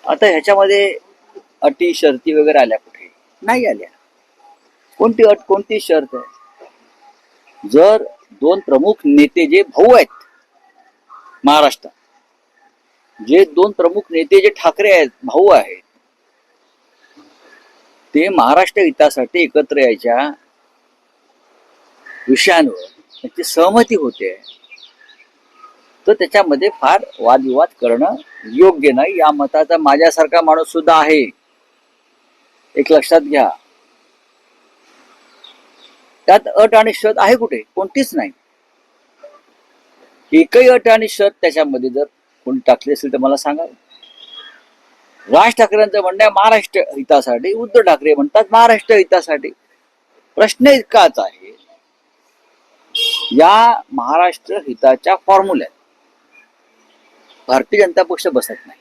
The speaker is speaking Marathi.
आता ह्याच्यामध्ये अटी शर्ती वगैरे आल्या कुठे? नाही आल्या. कोणती अट कोणती शर्त आहे? जर दोन प्रमुख नेते जे भाऊ आहेत महाराष्ट्रात, जे दोन प्रमुख नेते जे ठाकरे आहेत भाऊ आहेत, ते महाराष्ट्र हितासाठी एकत्र यायच्या विषयांवर त्यांची सहमती होते, तर त्याच्यामध्ये फार वादविवाद करणं योग्य नाही. या मताचा माझ्यासारखा माणूस सुद्धा आहे, एक लक्षात घ्या. त्यात अट आणि शर्त आहे कुठे? कोणतीच नाही. एकही अट आणि शर्त त्याच्यामध्ये जर कोणी टाकली असेल तर मला सांगा. राज ठाकरेंचं म्हणणं आहे महाराष्ट्र हितासाठी, उद्धव ठाकरे म्हणतात महाराष्ट्र हितासाठी. प्रश्न इतकाच आहे, या महाराष्ट्र हिताच्या फॉर्म्युल्यात भारतीय जनता पक्ष बसत नाही.